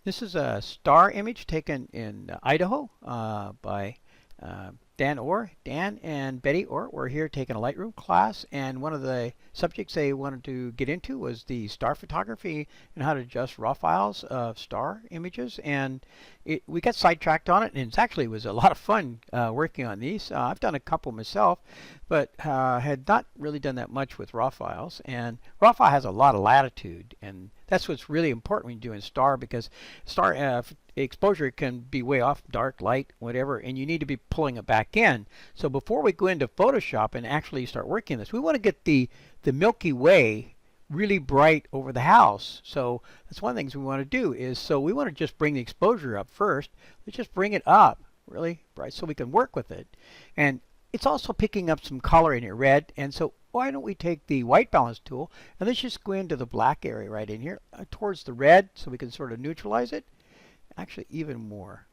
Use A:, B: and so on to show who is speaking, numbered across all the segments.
A: This is a star image taken in Idaho by Dan Orr. Dan and Betty Orr were here taking a Lightroom class, and one of the subjects they wanted to get into was the star photography and how to adjust raw files of star images. And we got sidetracked on it, and it actually was a lot of fun working on these. I've done a couple myself, but had not really done that much with raw files. And raw file has a lot of latitude, and that's what's really important when you're doing star, because star exposure can be way off, dark, light, whatever, and you need to be pulling it back in. So before we go into Photoshop and actually start working this, we want to get the Milky Way really bright over the house. So that's one of the things we want to do is, so we want to just bring the exposure up first. Let's just bring it up really bright so we can work with it. And it's also picking up some color in here, red, and so why don't we take the white balance tool and let's just go into the black area right in here towards the red so we can sort of neutralize it. Actually, even more.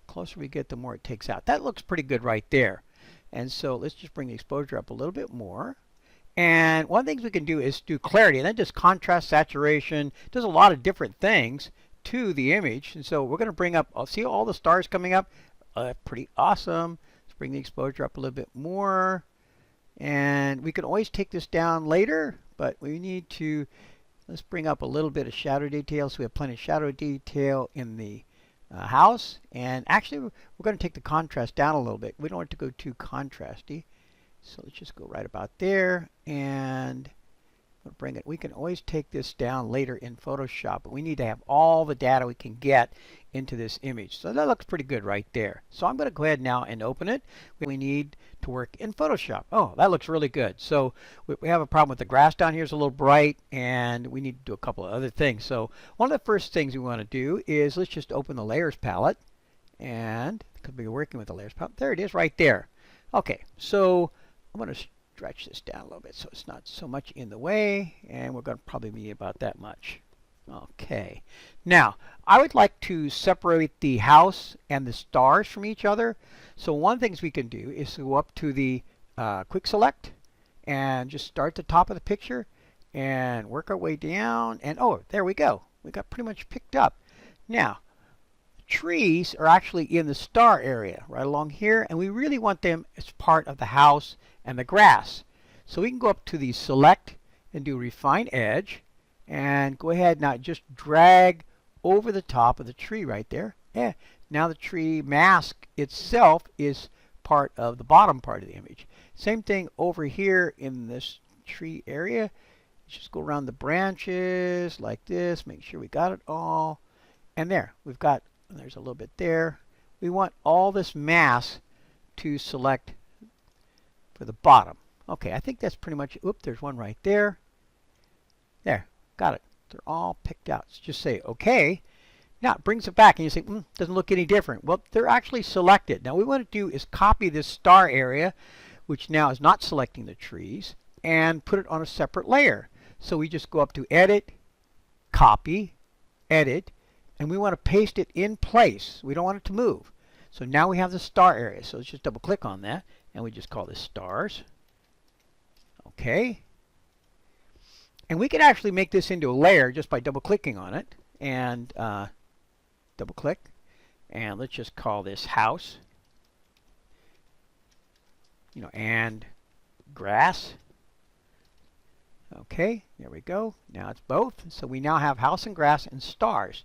A: The closer we get, the more it takes out. That looks pretty good right there. And so let's just bring the exposure up a little bit more. And one of the things we can do is do clarity, and then just contrast, saturation. Does a lot of different things to the image. And so we're going to bring up, see all the stars coming up? Pretty awesome. Let's bring the exposure up a little bit more. And we can always take this down later, but we need to, let's bring up a little bit of shadow detail so we have plenty of shadow detail in the house. And actually, we're going to take the contrast down a little bit. We don't want it to go too contrasty. So let's just go right about there, and we'll bring it. We can always take this down later in Photoshop, but we need to have all the data we can get into this image. So that looks pretty good right there. So I'm going to go ahead now and open it. We need to work in Photoshop. Oh, that looks really good. So we have a problem with the grass down here is a little bright, and we need to do a couple of other things. So one of the first things we want to do is let's just open the layers palette, and because we're working with the layers palette, there it is right there. Okay, so I'm going to stretch this down a little bit so it's not so much in the way, and we're going to probably be about that much. Okay, now I would like to separate the house and the stars from each other. So one of the things we can do is go up to the quick select and just start at the top of the picture and work our way down, and oh, there we go. We got pretty much picked up. Now trees are actually in the star area right along here, and we really want them as part of the house and the grass. So we can go up to the select and do refine edge, and go ahead now just drag over the top of the tree right there. Yeah, now the tree mask itself is part of the bottom part of the image. Same thing over here in this tree area. Just go around the branches like this, make sure we got it all, and there we've got, there's a little bit there. We want all this mass to select for the bottom. Okay, I think that's pretty much, oop, there's one right there. There, got it. They're all picked out. So just say OK. Now it brings it back and you say, doesn't look any different. Well, they're actually selected. Now what we want to do is copy this star area, which now is not selecting the trees, and put it on a separate layer. So we just go up to Edit, Copy, Edit, and we want to paste it in place. We don't want it to move. So now we have the star area. So let's just double click on that, and we just call this stars. Okay. And we can actually make this into a layer just by double clicking on it, and double click, and let's just call this house, and grass. Okay, there we go. Now it's both. So we now have house and grass and stars.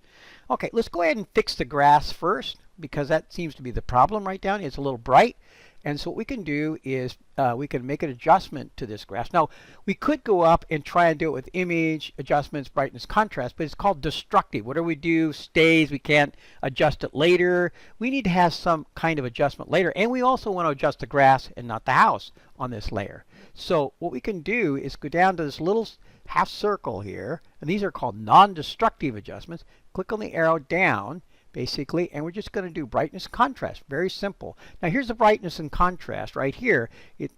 A: Okay, let's go ahead and fix the grass first, because that seems to be the problem right down. It's a little bright. And so what we can do is we can make an adjustment to this grass. Now, we could go up and try and do it with image, adjustments, brightness, contrast, but it's called destructive. Whatever we do stays. We can't adjust it later. We need to have some kind of adjustment later. And we also want to adjust the grass and not the house on this layer. So what we can do is go down to this little half circle here, and these are called non-destructive adjustments. Click on the arrow down, basically, and we're just going to do brightness contrast. Very simple. Now here's the brightness and contrast right here.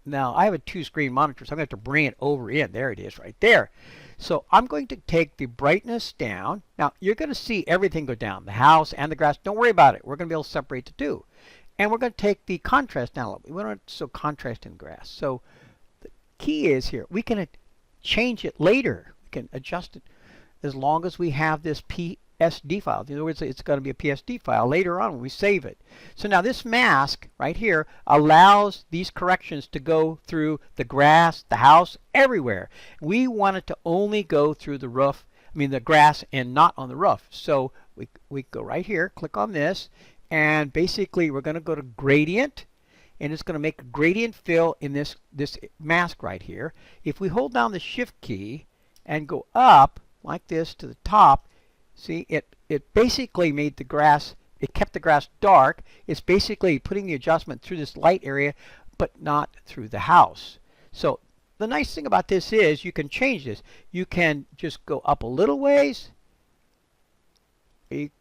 A: Now I have a 2-screen monitor, so I'm going to have to bring it over in. There it is right there. So I'm going to take the brightness down. Now you're going to see everything go down, the house and the grass. Don't worry about it. We're going to be able to separate the two. And we're going to take the contrast down a little bit. We don't want it so contrast in grass. So the key is here, we can change it later. We can adjust it as long as we have this SD file. In other words, it's going to be a PSD file later on when we save it. So now this mask right here allows these corrections to go through the grass, the house, everywhere. We want it to only go through the roof, the grass, and not on the roof. So we go right here, click on this, and basically we're going to go to gradient, and it's going to make a gradient fill in this mask right here. If we hold down the shift key and go up like this to the top, see, it basically made the grass, it kept the grass dark. It's basically putting the adjustment through this light area, but not through the house. So the nice thing about this is you can change this. You can just go up a little ways,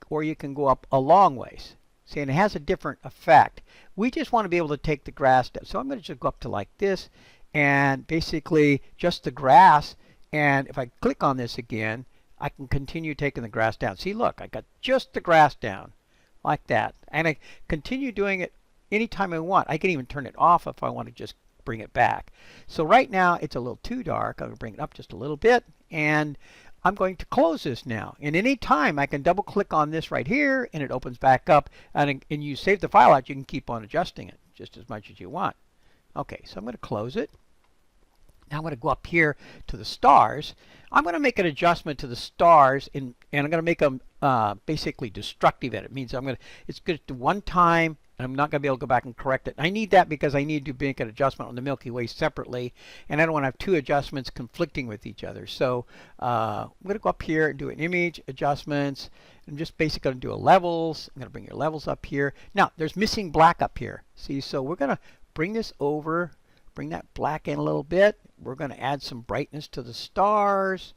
A: or you can go up a long ways. See, and it has a different effect. We just want to be able to take the grass down. So I'm going to just go up to like this, and basically just the grass. And if I click on this again, I can continue taking the grass down. See, look, I got just the grass down like that. And I continue doing it anytime I want. I can even turn it off if I want to just bring it back. So right now it's a little too dark. I'm going to bring it up just a little bit, and I'm going to close this now. And any time I can double click on this right here, and it opens back up, and you save the file out. You can keep on adjusting it just as much as you want. Okay, so I'm going to close it. Now I'm going to go up here to the stars. I'm going to make an adjustment to the stars, and I'm going to make them basically destructive edit. It means it's good to one time, and I'm not going to be able to go back and correct it. I need that because I need to make an adjustment on the Milky Way separately, and I don't want to have two adjustments conflicting with each other. So I'm going to go up here and do an image adjustments. I'm just basically going to do a levels. I'm going to bring your levels up here. Now there's missing black up here. See, so we're going to bring this over, bring that black in a little bit. We're going to add some brightness to the stars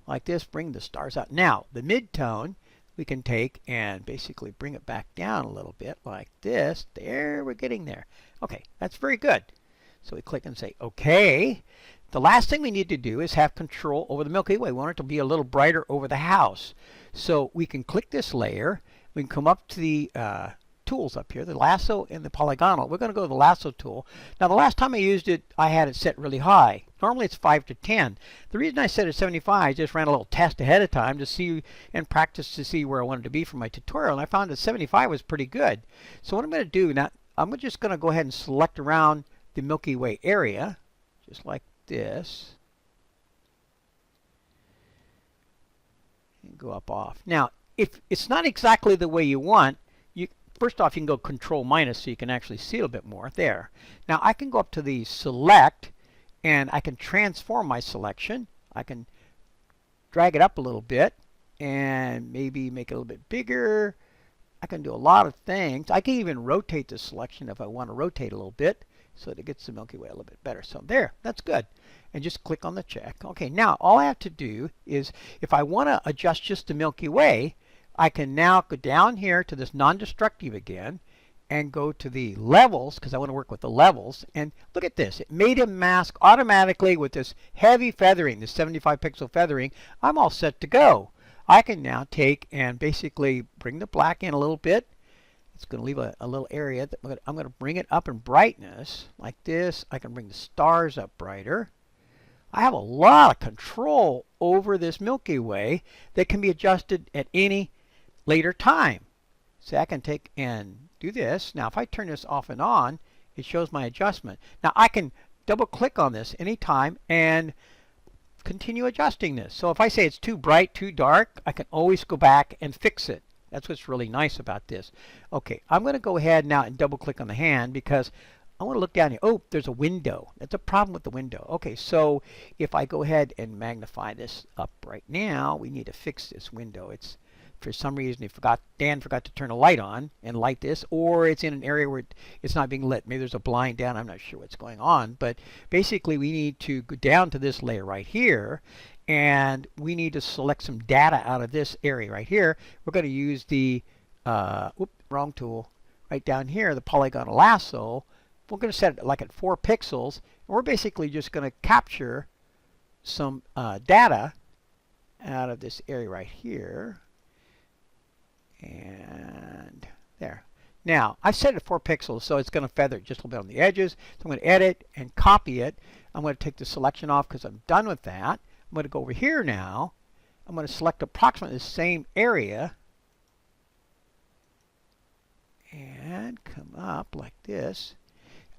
A: like this, bring the stars out. Now the mid-tone we can take and basically bring it back down a little bit like this. There, we're getting there. Okay, that's very good. So we click and say OK. The last thing we need to do is have control over the Milky Way. We want it to be a little brighter over the house. So we can click this layer. We can come up to the tools up here, the lasso and the polygonal. We're going to go to the lasso tool. Now the last time I used it, I had it set really high. Normally it's 5 to 10. The reason I set it 75, I just ran a little test ahead of time to see and practice to see where I wanted to be for my tutorial, and I found that 75 was pretty good. So what I'm going to do now, I'm just going to go ahead and select around the Milky Way area, just like this, and go up off. Now if it's not exactly the way you want, first off, you can go Control minus so you can actually see a bit more there. Now I can go up to the select, and I can transform my selection. I can drag it up a little bit and maybe make it a little bit bigger. I can do a lot of things. I can even rotate the selection if I want to rotate a little bit so that it gets the Milky Way a little bit better. So there, that's good. And just click on the check. Okay, now all I have to do is, if I want to adjust just the Milky Way, I can now go down here to this non-destructive again and go to the levels, because I want to work with the levels. And look at this. It made a mask automatically with this heavy feathering, this 75 pixel feathering. I'm all set to go. I can now take and basically bring the black in a little bit. It's going to leave a little area. I'm going to bring it up in brightness like this. I can bring the stars up brighter. I have a lot of control over this Milky Way that can be adjusted at any later time. So I can take and do this. Now if I turn this off and on, it shows my adjustment. Now I can double click on this anytime and continue adjusting this. So if I say it's too bright, too dark, I can always go back and fix it. That's what's really nice about this. Okay, I'm going to go ahead now and double click on the hand because I want to look down here. Oh, there's a window. That's a problem with the window. Okay, so if I go ahead and magnify this up right now, we need to fix this window. It's, for some reason, Dan forgot to turn a light on and light this, or it's in an area where it's not being lit. Maybe there's a blind down. I'm not sure what's going on, but basically we need to go down to this layer right here, and we need to select some data out of this area right here. We're going to use the, wrong tool, right down here, the polygonal lasso. We're going to set it like at 4 pixels, and we're basically just going to capture some data out of this area right here. And there. Now, I've set it at 4 pixels, so it's going to feather it just a little bit on the edges. So I'm going to edit and copy it. I'm going to take the selection off because I'm done with that. I'm going to go over here now, I'm going to select approximately the same area and come up like this.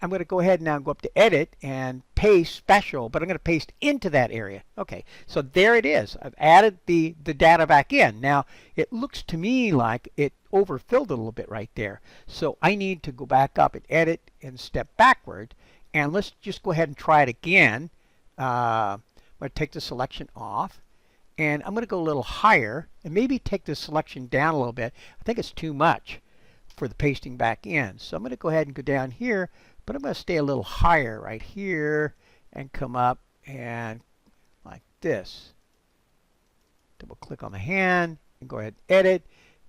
A: I'm going to go ahead now and go up to edit and paste special, but I'm going to paste into that area. Okay, so there it is. I've added the data back in. Now it looks to me like it overfilled a little bit right there. So I need to go back up and edit and step backward. And let's just go ahead and try it again. I'm going to take the selection off. And I'm going to go a little higher and maybe take the selection down a little bit. I think it's too much for the pasting back in. So I'm going to go ahead and go down here, but I'm going to stay a little higher right here and come up and like this. Double click on the hand and go ahead and edit,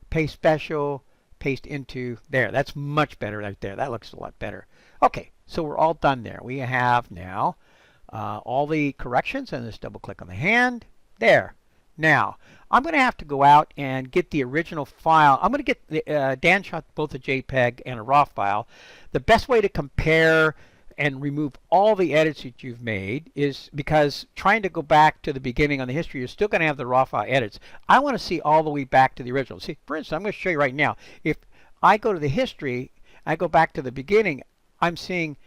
A: paste special, paste into there. That's much better right there. That looks a lot better. Okay, so we're all done there. We have now all the corrections, and let's double click on the hand. There. Now, I'm going to have to go out and get the original file. I'm going to get the, Dan shot both a JPEG and a RAW file. The best way to compare and remove all the edits that you've made is because trying to go back to the beginning on the history, you're still going to have the RAW file edits. I want to see all the way back to the original. See, for instance, I'm going to show you right now. If I go to the history, I go back to the beginning, I'm seeing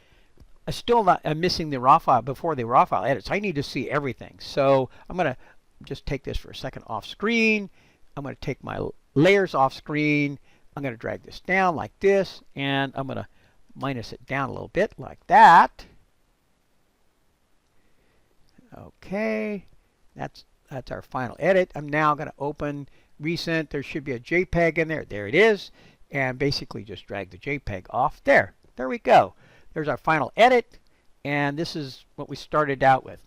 A: I'm missing the RAW file before the RAW file edits. I need to see everything. So I'm going to just take this for a second off screen. I'm going to take my layers off screen. I'm going to drag this down like this, and I'm going to minus it down a little bit like that. Okay, that's our final edit. I'm now going to open recent. There should be a JPEG in there. There it is, and basically just drag the JPEG off there. There we go. There's our final edit, and this is what we started out with.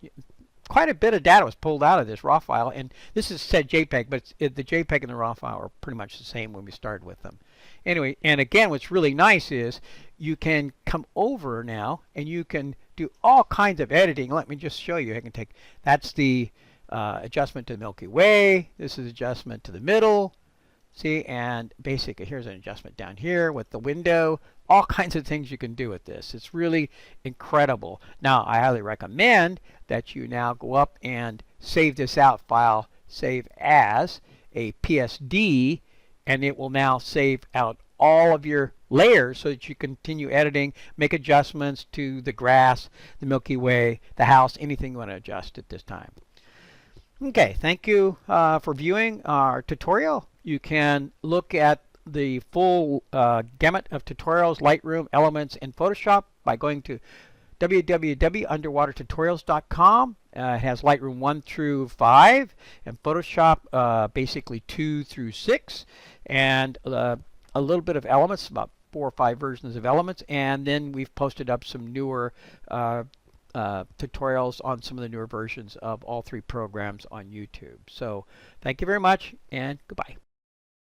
A: Quite a bit of data was pulled out of this RAW file, and this is said JPEG, but the JPEG and the RAW file are pretty much the same when we started with them. Anyway, and again, what's really nice is you can come over now and you can do all kinds of editing. Let me just show you. I can take, that's the adjustment to the Milky Way. This is adjustment to the middle. See, and basically here's an adjustment down here with the window. All kinds of things you can do with this. It's really incredible. Now, I highly recommend that you now go up and save this out, file, save as a PSD, and it will now save out all of your layers so that you continue editing, make adjustments to the grass, the Milky Way, the house, anything you want to adjust at this time. Okay, thank you for viewing our tutorial. You can look at the full gamut of tutorials, Lightroom, Elements, and Photoshop by going to www.underwatertutorials.com. It has Lightroom 1 through 5 and Photoshop basically 2 through 6, and a little bit of Elements, about 4 or 5 versions of Elements, and then we've posted up some newer tutorials on some of the newer versions of all 3 programs on YouTube. So thank you very much, and goodbye.